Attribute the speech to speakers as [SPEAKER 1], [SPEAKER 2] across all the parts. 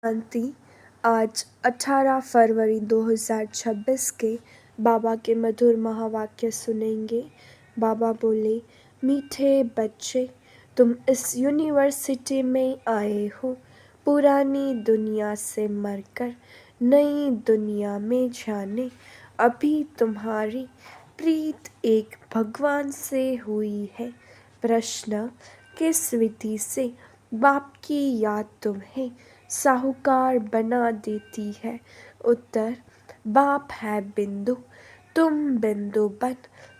[SPEAKER 1] शांति। आज 18 फरवरी 2026 के बाबा के मधुर महावाक्य सुनेंगे। बाबा बोले, मीठे बच्चे, तुम इस यूनिवर्सिटी में आए हो पुरानी दुनिया से मरकर नई दुनिया में जाने। अभी तुम्हारी प्रीत एक भगवान से हुई है। प्रश्न, किस विधि से बाप की याद तुम्हें साहूकार बना देती है? उत्तर, बाप है बिंदु, तुम बिंदु बन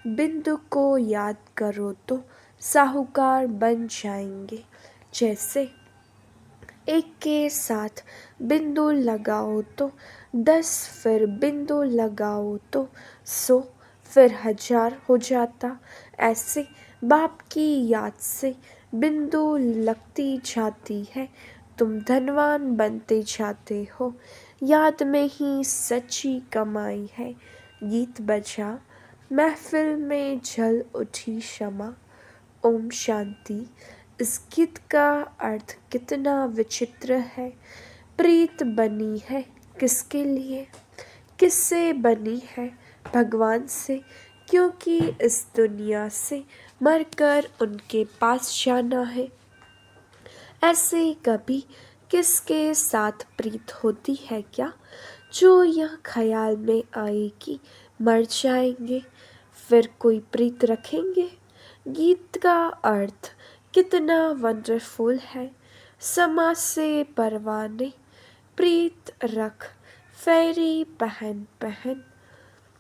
[SPEAKER 1] बिंदु को याद करो तो साहूकार बन जाएंगे। जैसे एक के साथ बिंदु लगाओ तो 10, फिर बिंदु लगाओ तो 100, फिर 1000 हो जाता। ऐसे बाप की याद से बिंदु लगती जाती है, तुम धनवान बनते जाते हो। याद में ही सच्ची कमाई है। गीत बजा, महफिल में जल उठी शमा। ओम शांति। इस गीत का अर्थ कितना विचित्र है। प्रीत बनी है किसके लिए? किससे बनी है? भगवान से, क्योंकि इस दुनिया से मरकर उनके पास जाना है। ऐसे कभी किसके साथ प्रीत होती है क्या, जो यह ख्याल में आए कि मर जाएंगे फिर कोई प्रीत रखेंगे? गीत का अर्थ कितना वंडरफुल है। समाज से परवाने प्रीत रख, फेरी पहन पहन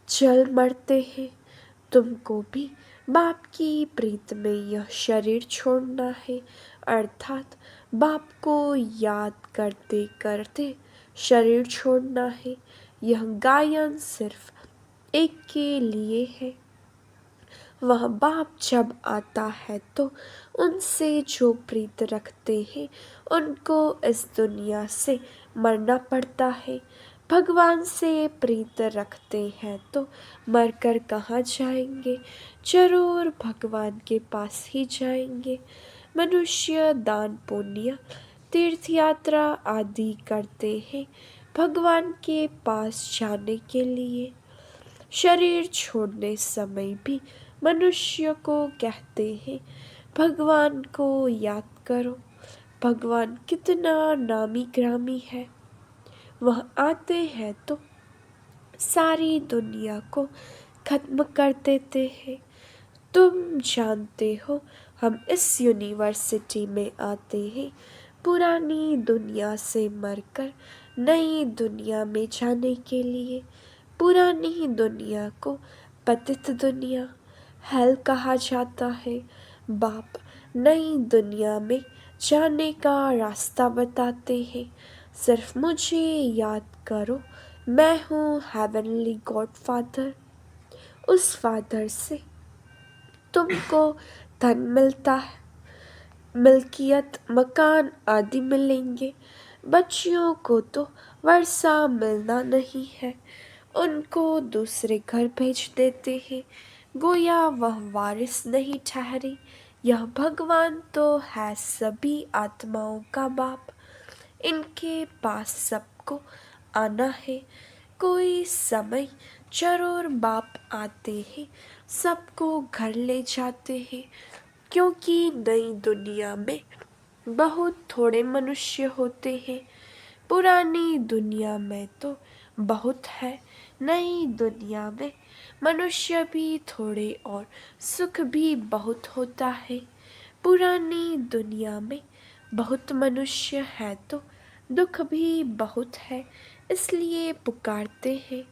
[SPEAKER 1] चल मरते हैं। तुमको भी बाप की प्रीत में यह शरीर छोड़ना है, अर्थात बाप को याद करते करते शरीर छोड़ना है। यह गायन सिर्फ एक के लिए है। वह बाप जब आता है तो उनसे जो प्रीत रखते हैं उनको इस दुनिया से मरना पड़ता है। भगवान से प्रीत रखते हैं तो मरकर कहाँ जाएंगे? जरूर भगवान के पास ही जाएंगे। मनुष्य दान पुण्य तीर्थ यात्रा आदि करते हैं भगवान के पास जाने के लिए। शरीर छोड़ने समय भी मनुष्य को कहते हैं भगवान को याद करो। भगवान कितना नामी ग्रामी है। वह आते हैं तो सारी दुनिया को खत्म कर देते हैं। तुम जानते हो हम इस यूनिवर्सिटी में आते हैं पुरानी दुनिया से मरकर नई दुनिया में जाने के लिए। पुरानी दुनिया को पतित दुनिया, हेल कहा जाता है। बाप नई दुनिया में जाने का रास्ता बताते हैं। सिर्फ मुझे याद करो, मैं हूँ हेवनली गॉड फादर। उस फादर से तुमको धन मिलता है, मिल्कियत मकान आदि मिलेंगे। बच्चियों को तो वर्षा मिलना नहीं है, उनको दूसरे घर भेज देते हैं, गोया वह वारिस नहीं ठहरी। यह भगवान तो है सभी आत्माओं का बाप। इनके पास सबको आना है। कोई समय जरूर बाप आते हैं, सबको घर ले जाते हैं, क्योंकि नई दुनिया में बहुत थोड़े मनुष्य होते हैं। पुरानी दुनिया में तो बहुत है। नई दुनिया में मनुष्य भी थोड़े और सुख भी बहुत होता है। पुरानी दुनिया में बहुत मनुष्य है तो दुख भी बहुत है, इसलिए पुकारते हैं।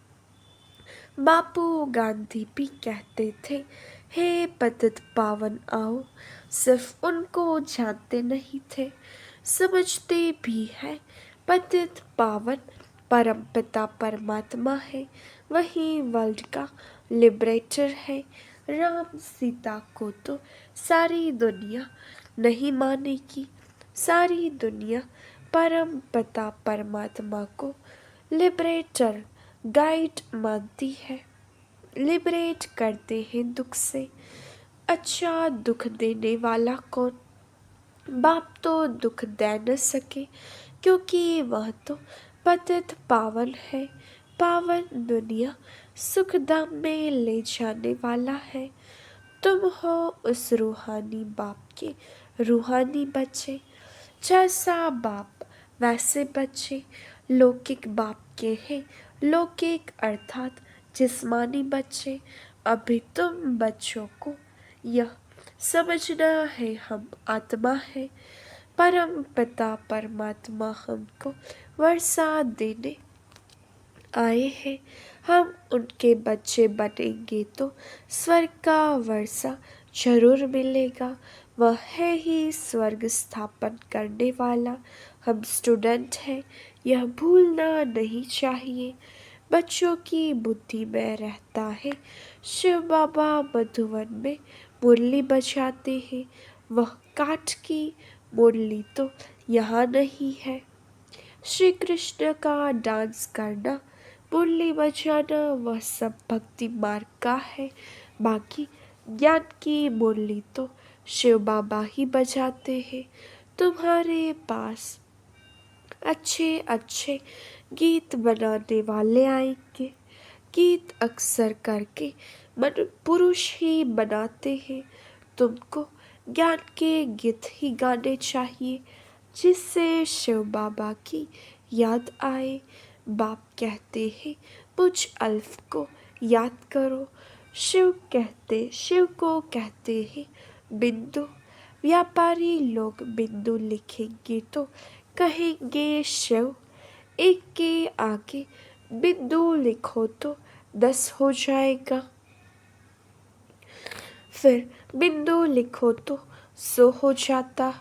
[SPEAKER 1] बापू गांधी भी कहते थे, हे पतित पावन आओ। सिर्फ उनको जानते नहीं थे, समझते भी है। पतित पावन परम पिता परमात्मा है, वही वर्ल्ड का लिबरेटर है। राम सीता को तो सारी दुनिया नहीं मानेगी। सारी दुनिया परम पिता परमात्मा को लिबरेटर गाइड मानती है, लिबरेट करते हैं दुख से। अच्छा दुख देने वाला कौन? बाप तो दुख दे न सके, क्योंकि वह तो पतित पावन है। पावन दुनिया सुखधाम में ले जाने वाला है। तुम हो उस रूहानी बाप के रूहानी बच्चे। जैसा बाप वैसे बच्चे लौकिक बाप के हैं। लौकिक अर्थात जिस्मानी बच्चे। अभी तुम बच्चों को यह समझना है हम आत्मा है। परम पिता परमात्मा हमको वर्षा देने आए हैं। हम उनके बच्चे बनेंगे तो स्वर्ग का वर्षा जरूर मिलेगा। वह है ही स्वर्ग स्थापन करने वाला। हम स्टूडेंट हैं, यह भूलना नहीं चाहिए। बच्चों की बुद्धि में रहता है। शिव बाबा मधुवन में मुरली बजाते हैं। वह काठ की मुरली तो यहाँ नहीं है। श्री कृष्ण का डांस करना, मुरली बजाना वह सब भक्ति मार्ग का है। बाकी ज्ञान की मुरली तो शिव बाबा ही बजाते हैं। तुम्हारे पास अच्छे अच्छे गीत बनाने वाले आएंगे। गीत अक्सर करके मन पुरुष ही बनाते हैं। तुमको ज्ञान के गीत ही गाने चाहिए जिससे शिव बाबा की याद आए। बाप कहते हैं मुझ अल्फ को याद करो। शिव को कहते हैं बिंदु। व्यापारी लोग बिंदु लिखेंगे तो कहेंगे शिव। एक के आगे बिंदु लिखो तो 10 हो जाएगा। फिर बिंदु लिखो तो 100 हो जाता।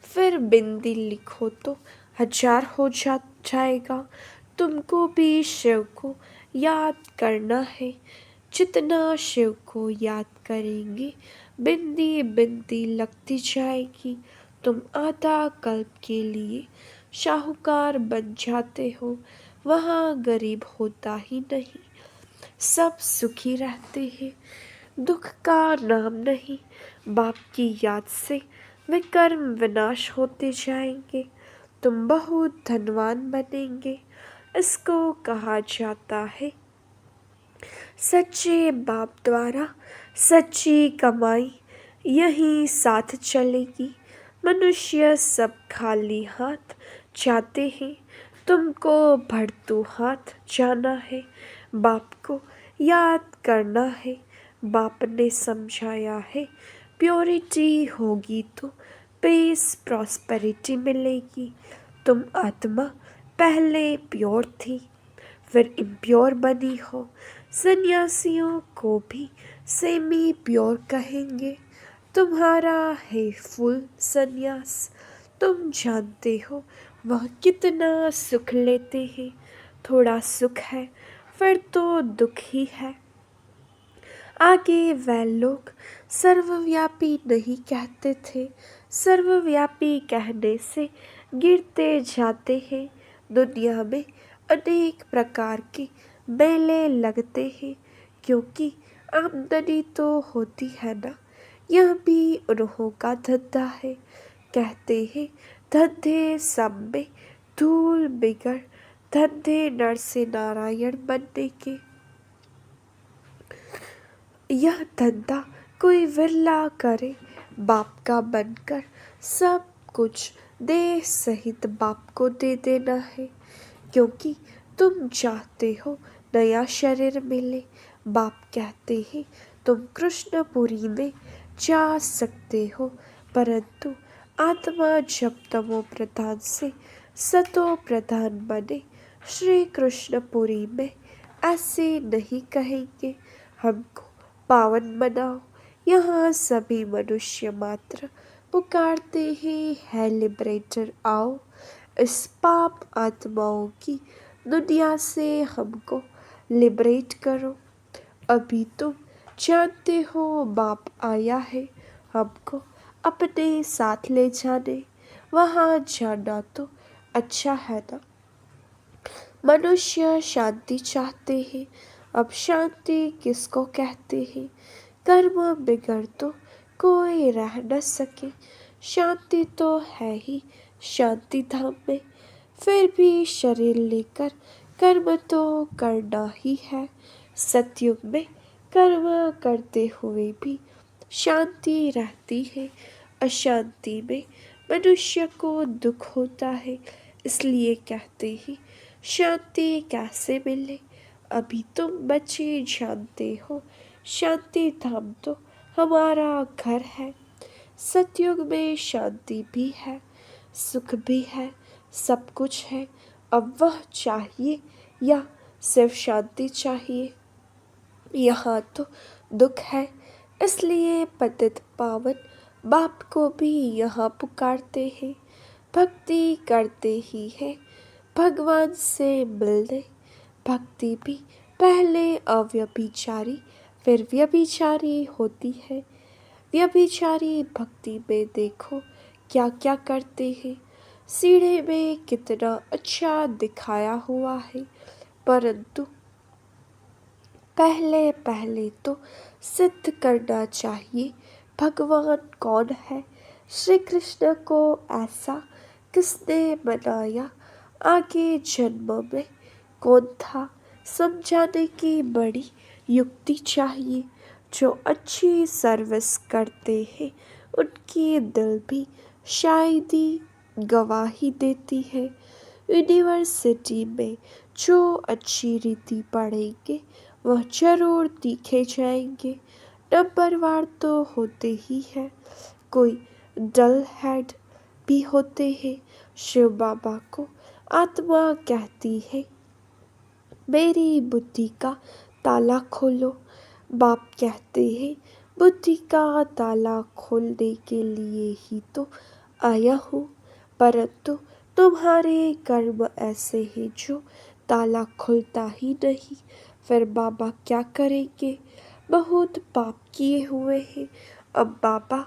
[SPEAKER 1] फिर बिंदी लिखो तो 1000 हो जाएगा। तुमको भी शिव को याद करना है। जितना शिव को याद करेंगे बिंदी बिंदी लगती जाएगी। तुम आधा कल्प के लिए शाहूकार बन जाते हो। वहाँ गरीब होता ही नहीं, सब सुखी रहते हैं। दुख का नाम नहीं। बाप की याद से वे कर्म विनाश होते जाएंगे। तुम बहुत धनवान बनेंगे। इसको कहा जाता है सच्चे बाप द्वारा सच्ची कमाई यही साथ चलेगी। मनुष्य सब खाली हाथ जाते हैं। तुमको भरतू हाथ जाना है। बाप को याद करना है। बाप ने समझाया है प्योरिटी होगी तो पीस प्रॉस्पेरिटी मिलेगी। तुम आत्मा पहले प्योर थी, फिर इम्प्योर बनी हो। सन्यासियों को भी सेमी प्योर कहेंगे। तुम्हारा है फुल सन्यास। तुम जानते हो वह कितना सुख लेते हैं। थोड़ा सुख है फिर तो दुख ही है। आगे वह लोग सर्वव्यापी नहीं कहते थे। सर्वव्यापी कहने से गिरते जाते हैं। दुनिया में अनेक प्रकार के मेले लगते हैं क्योंकि आमदनी तो होती है ना। यह भी उन्हों का धंधा है। कहते हैं धंधे सब में धूल बिगड़। धंधे नर से नारायण बनने के। यह धंधा कोई विरला करे। बाप का बनकर सब कुछ देह सहित बाप को दे देना है क्योंकि तुम चाहते हो नया शरीर मिले। बाप कहते हैं तुम कृष्णपुरी में जा सकते हो, परंतु आत्मा जब तमो प्रधान से सतो प्रधान बने श्री कृष्णपुरी में ऐसे नहीं कहेंगे हमको पावन बनाओ। यहाँ सभी मनुष्य मात्र पुकारते हैं है लिबरेटर आओ। इस पाप आत्माओं की दुनिया से हमको लिबरेट करो। अभी तुम जानते हो बाप आया है हमको अपने साथ ले जाने। वहाँ जाना तो अच्छा है ना। मनुष्य शांति चाहते हैं। अब शांति किसको कहते हैं। कर्म बिगड़ तो कोई रह न सके। शांति तो है ही शांति धाम में। फिर भी शरीर लेकर कर्म तो करना ही है। सतयुग में कर्म करते हुए भी शांति रहती है। अशांति में मनुष्य को दुख होता है। इसलिए कहते हैं शांति कैसे मिले। अभी तुम बच्चे जानते हो शांति धाम तो हमारा घर है। सतयुग में शांति भी है, सुख भी है, सब कुछ है। अब वह चाहिए या सिर्फ शांति चाहिए। यहाँ तो दुख है, इसलिए पतित पावन बाप को भी यहाँ पुकारते हैं। भक्ति करते ही है भगवान से मिलने। भक्ति भी पहले अव्यभिचारी फिर व्यभिचारी होती है। व्यभिचारी भक्ति में देखो क्या क्या करते हैं। सीढ़े में कितना अच्छा दिखाया हुआ है, परंतु पहले पहले तो सिद्ध करना चाहिए भगवान कौन है। श्री कृष्ण को ऐसा किसने बनाया, आगे जन्म में कौन था, समझाने की बड़ी युक्ति चाहिए। जो अच्छी सर्विस करते हैं उनकी दिल भी शायद ही गवाही देती है। यूनिवर्सिटी में जो अच्छी रीति पढ़ेंगे वह जरूर दिखे जाएंगे। नंबरवार तो होते ही है, कोई डल हेड भी होते हैं। शिव बाबा को आत्मा कहती है मेरी बुद्धि का ताला खोलो। बाप कहते हैं बुद्धि का ताला खोलने के लिए ही तो आया हूँ, परंतु तुम्हारे कर्म ऐसे हैं जो ताला खुलता ही नहीं। फिर बाबा क्या करेंगे, बहुत पाप किए हुए हैं। अब बाबा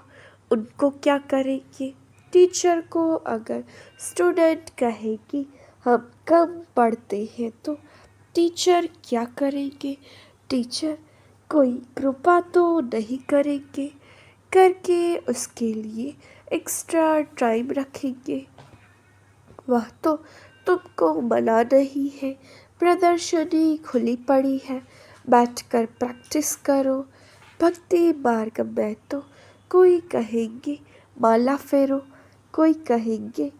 [SPEAKER 1] उनको क्या करेंगे। टीचर को अगर स्टूडेंट कहे कि हम कम पढ़ते हैं तो टीचर क्या करेंगे। टीचर कोई कृपा तो नहीं करेंगे, करके उसके लिए एक्स्ट्रा टाइम रखेंगे। वह तो तुमको मना नहीं है, प्रदर्शनी खुली पड़ी है, बैठकर प्रैक्टिस करो। भक्ति मार्ग में तो कोई कहेंगे माला फेरो, कोई कहेंगे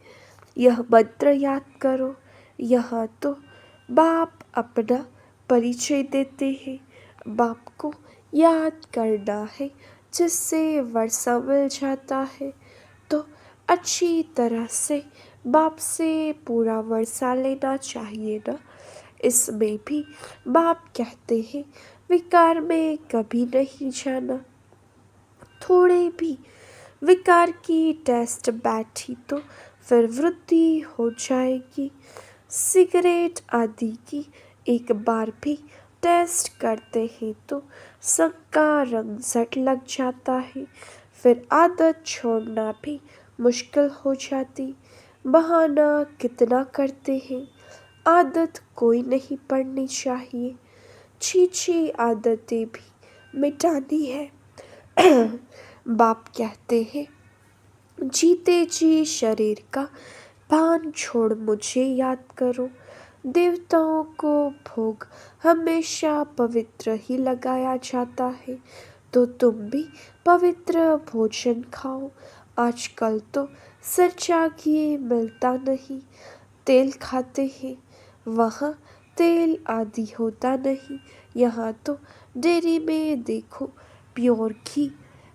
[SPEAKER 1] यह मंत्र याद करो। यहाँ तो बाप अपना परिचय देते हैं। बाप को याद करना है जिससे वर्षा मिल जाता है, तो अच्छी तरह से बाप से पूरा वर्षा लेना चाहिए ना। इसमें भी बाप कहते हैं विकार में कभी नहीं जाना। थोड़े भी विकार की टेस्ट बैठी तो फिर वृद्धि हो जाएगी। सिगरेट आदि की एक बार भी टेस्ट करते हैं तो संग का रंग झट लग जाता है। फिर आदत छोड़ना भी मुश्किल हो जाती। बहाना कितना करते हैं, आदत कोई नहीं पड़नी चाहिए। छी आदतें भी मिटानी है। बाप कहते हैं जीते जी शरीर का भान छोड़ मुझे याद करो। देवताओं को भोग हमेशा पवित्र ही लगाया जाता है, तो तुम भी पवित्र भोजन खाओ। आजकल तो सच्चा घी मिलता नहीं, तेल खाते हैं, वहाँ तेल आदि होता नहीं। यहाँ तो डेयरी में देखो प्योर घी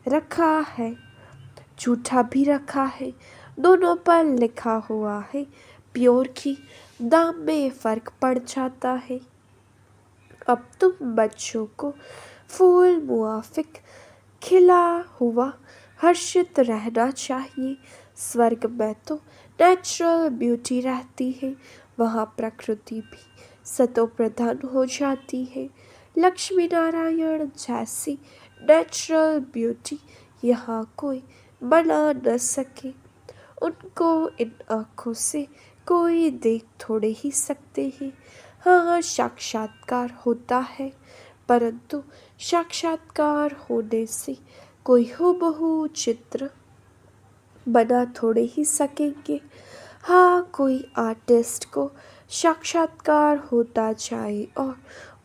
[SPEAKER 1] रखा है, झूठा भी रखा है, दोनों पर लिखा हुआ है प्योर घी। दाम में फर्क पड़ जाता है। अब तुम बच्चों को फूल मुआफिक खिला हुआ हर्षित रहना चाहिए। स्वर्ग में तो नेचुरल ब्यूटी रहती है, वहाँ प्रकृति भी सतो प्रधान हो जाती है। लक्ष्मी नारायण जैसी नेचुरल ब्यूटी यहाँ कोई बना न सके। उनको इन आँखों से कोई देख थोड़े ही सकते हैं। हाँ, साक्षात्कार होता है, परंतु साक्षात्कार होने से कोई हूबहू चित्र बना थोड़े ही सकेंगे। हाँ, कोई आर्टिस्ट को साक्षात्कार होता जाए और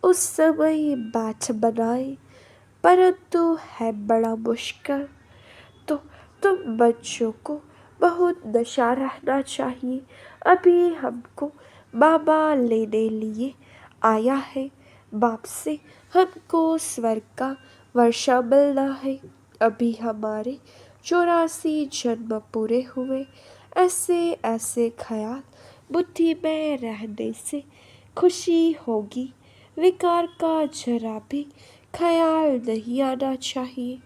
[SPEAKER 1] उस समय बैच बनाए, परंतु है बड़ा मुश्किल। तो तुम बच्चों को बहुत नशा रहना चाहिए। अभी हमको बाबा लेने लिए आया है। बाप से हमको स्वर्ग का वर्षा मिलना है। अभी हमारे 84 जन्म पूरे हुए। ऐसे ऐसे ख्याल बुद्धि में रहने से खुशी होगी। विकार का जरा भी ख्याल नहीं आना चाहिए।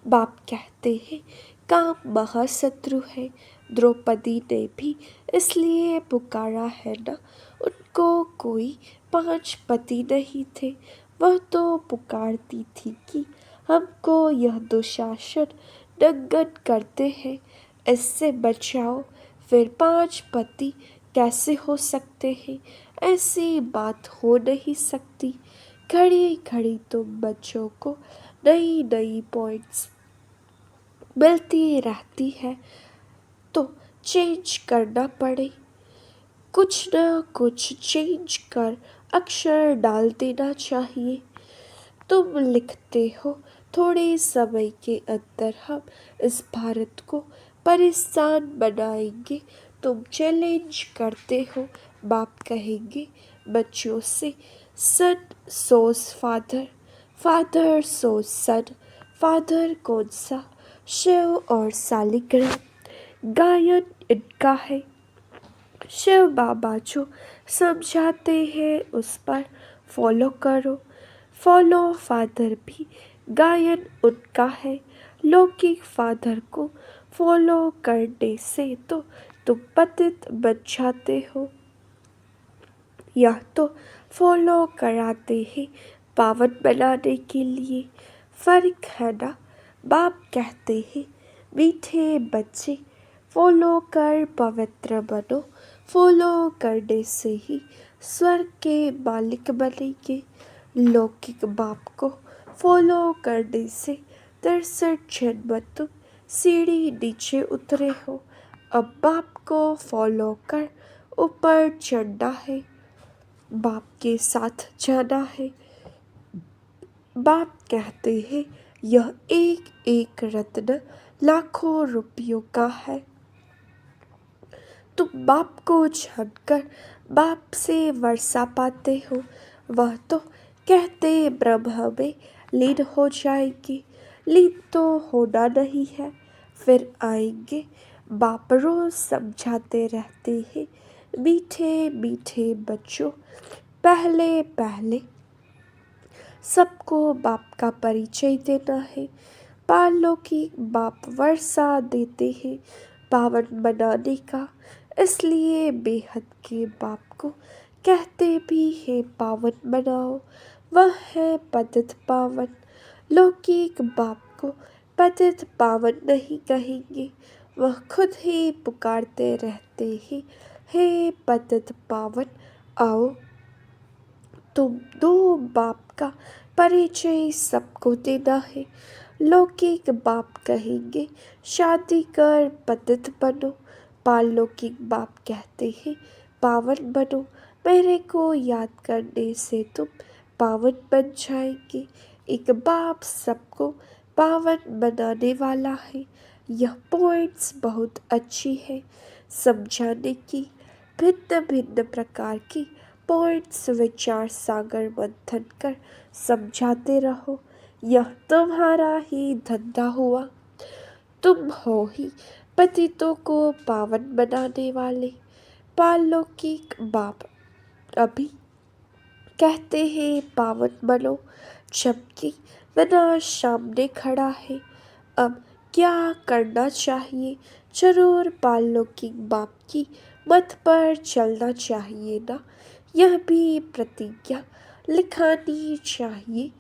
[SPEAKER 1] बाप कहते हैं काम महाशत्रु है। द्रौपदी ने भी इसलिए पुकारा है ना। उनको कोई 5 पति नहीं थे। वह तो पुकारती थी कि हमको यह दुशासन दंगन करते हैं, इससे बचाओ। फिर 5 पति कैसे हो सकते हैं? ऐसी बात हो नहीं सकती। घड़ी घड़ी तुम बच्चों को नई नई पॉइंट्स मिलती रहती है, तो चेंज करना पड़े। कुछ न कुछ चेंज कर अक्षर डाल देना चाहिए। तुम लिखते हो थोड़े समय के अंदर हम इस भारत को परेशान बनाएंगे। तुम चैलेंज करते हो। बाप कहेंगे बच्चों से सन सोस फादर, फादर सोस सन। फादर कौन सा? शिव और सालिग्राम। गायन इनका है। शिव बाबा जो समझाते हैं उस पर फॉलो करो। फॉलो फादर भी गायन उनका है। लौकिक फादर को फॉलो करने से तो तुम पतित बन जाते हो। यह तो फॉलो कराते हैं पावन बनाने के लिए। फर्क है ना। बाप कहते हैं मीठे बच्चे फॉलो कर पवित्र बनो। फॉलो करने से ही स्वर्ग के मालिक बनेंगे। लौकिक बाप को फॉलो करने से 63 जन्म तुम सीढ़ी नीचे उतरे हो। अब बाप को फॉलो कर ऊपर चढ़ना है। बाप के साथ जाना है। बाप कहते हैं यह एक एक रत्न लाखों रुपयों का है। तुम बाप को जानकर बाप से वर्षा पाते हो। वह तो कहते ब्रह्म में लीन हो जाएगी। लीन तो होना नहीं है। फिर आएंगे। बाप रोज समझाते रहते हैं मीठे मीठे बच्चों, पहले पहले सबको बाप का परिचय देना है। पालों की बाप वर्षा देते हैं पावन बनाने का। इसलिए बेहद के बाप को कहते भी है पावन बनाओ। वह है पतित पावन। लौकिक बाप को पतित पावन नहीं कहेंगे। वह खुद ही पुकारते रहते हैं हे पतित पावन आओ। तुम दो बाप का परिचय सबको देना है। लौकिक बाप कहेंगे शादी कर पतित बनो। पारलौकिक बाप कहते हैं पावन बनो। मेरे को याद करने से तुम पावन बन जाएंगे। एक बाप सबको पावन बनाने वाला है। यह पॉइंट्स बहुत अच्छी है समझाने की। भिन्न भिन्न प्रकार की पॉइंट्स विचार सागर मंथन कर समझाते रहो। यह तुम्हारा ही धंधा हुआ। तुम हो ही पतितों को पावन बनाने वाले। पारलौकिक बाप अभी कहते हैं पावन बनो, जबकि विनाश सामने खड़ा है। अब क्या करना चाहिए? जरूर पारलौकिक बाप की मत पर चलना चाहिए ना। यह भी प्रतिज्ञा लिखानी चाहिए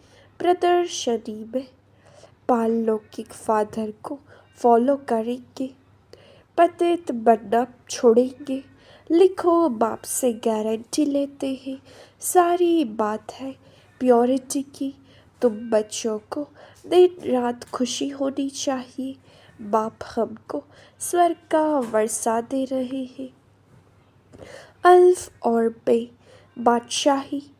[SPEAKER 1] प्रदर्शनी में। पारलौकिक फादर को फॉलो करेंगे, पतित बनना छोड़ेंगे। लिखो बाप से गारंटी लेते हैं। सारी बात है प्योरिटी की। तुम बच्चों को दिन रात खुशी होनी चाहिए। बाप हमको स्वर्ग का वर्षा दे रहे हैं। अल्फ और बे बादशाही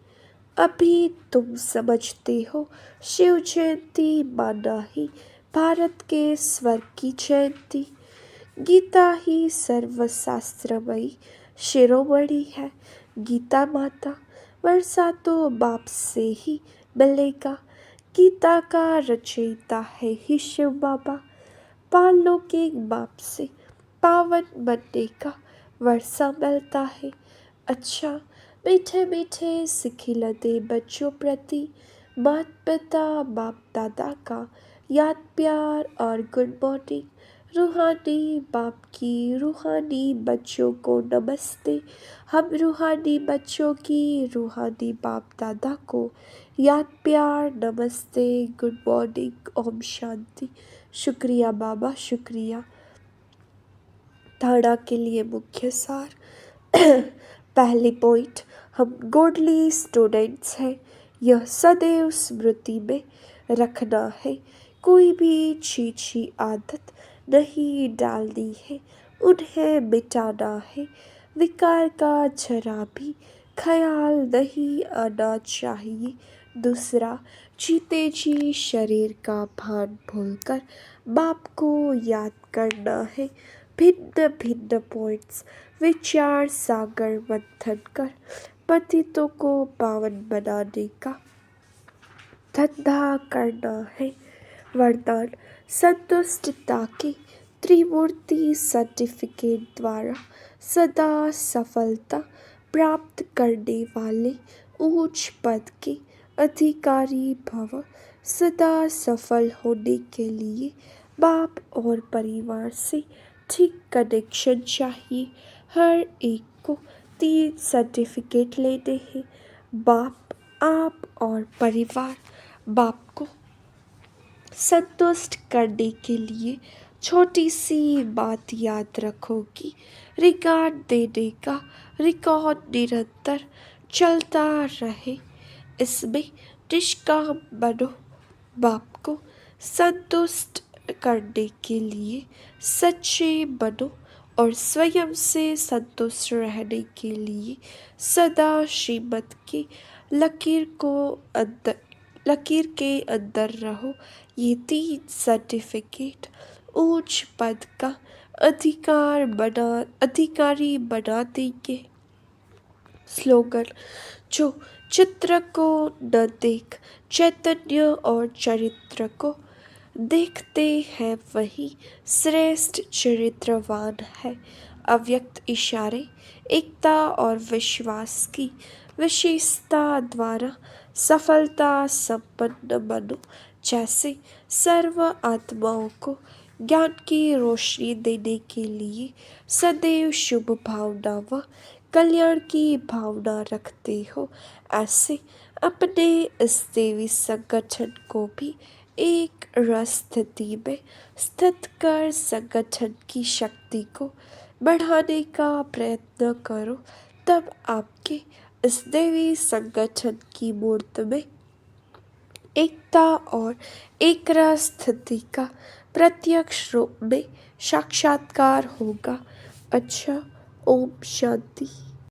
[SPEAKER 1] अभी तुम समझते हो, शिव जयंती माना ही भारत के स्वर्ग की जयंती। गीता ही सर्वशास्त्रमयी शिरोमणि है। गीता माता वर्षा तो बाप से ही मिलेगा। गीता का रचयिता है ही शिव बाबा। पालों के बाप से पावन बनने का वर्षा मिलता है। अच्छा मीठे मीठे सिखिलते बच्चों प्रति माता पिता बाप दादा का याद प्यार और गुड मॉर्निंग। रूहानी बाप की रूहानी बच्चों को नमस्ते। हम रूहानी बच्चों की रूहानी बाप दादा को याद प्यार नमस्ते गुड मॉर्निंग ओम शांति। शुक्रिया बाबा शुक्रिया। धारणा के लिए मुख्य सार। पहली पॉइंट, हम गॉडली स्टूडेंट्स हैं, यह सदैव स्मृति में रखना है। कोई भी अच्छी आदत नहीं डालनी है, उन्हें मिटाना है। विकार का जरा भी ख्याल नहीं आना चाहिए। दूसरा, जीते जी शरीर का भान भूलकर बाप को याद करना है। भिन्न भिन्न पॉइंट्स विचार सागर मंथन कर पतितों को पावन बनाने का धंधा करना है। वरदान, संतुष्टता के त्रिमूर्ति सर्टिफिकेट द्वारा सदा सफलता प्राप्त करने वाले उच्च पद के अधिकारी भव। सदा सफल होने के लिए बाप और परिवार से ठीक कनेक्शन चाहिए। हर एक को 3 सर्टिफिकेट लेने हैं। बाप, आप और परिवार। बाप को संतुष्ट करने के लिए छोटी सी बात याद रखो कि रिगार्ड देने का रिकॉर्ड निरंतर चलता रहे, इसमें निष्काम बनो। बाप को संतुष्ट करने के लिए सच्चे बनो और स्वयं से संतुष्ट रहने के लिए सदा श्रीमत की लकीर के अंदर रहो। ये 3 सर्टिफिकेट उच्च पद का अधिकारी बना देंगे। स्लोगन, जो चित्र को न देख चैतन्य और चरित्र को देखते हैं वही श्रेष्ठ चरित्रवान है। अव्यक्त इशारे, एकता और विश्वास की विशेषता द्वारा सफलता संपन्न बनो। जैसे सर्व आत्माओं को ज्ञान की रोशनी देने के लिए सदैव शुभ भावना व कल्याण की भावना रखते हो, ऐसे अपने इस देवी संगठन को भी एक रस स्थिति में स्थित कर संगठन की शक्ति को बढ़ाने का प्रयत्न करो। तब आपके इस देवी संगठन की मूर्त में एकता और एक रस स्थिति का प्रत्यक्ष रूप में साक्षात्कार होगा। अच्छा, ओम शांति।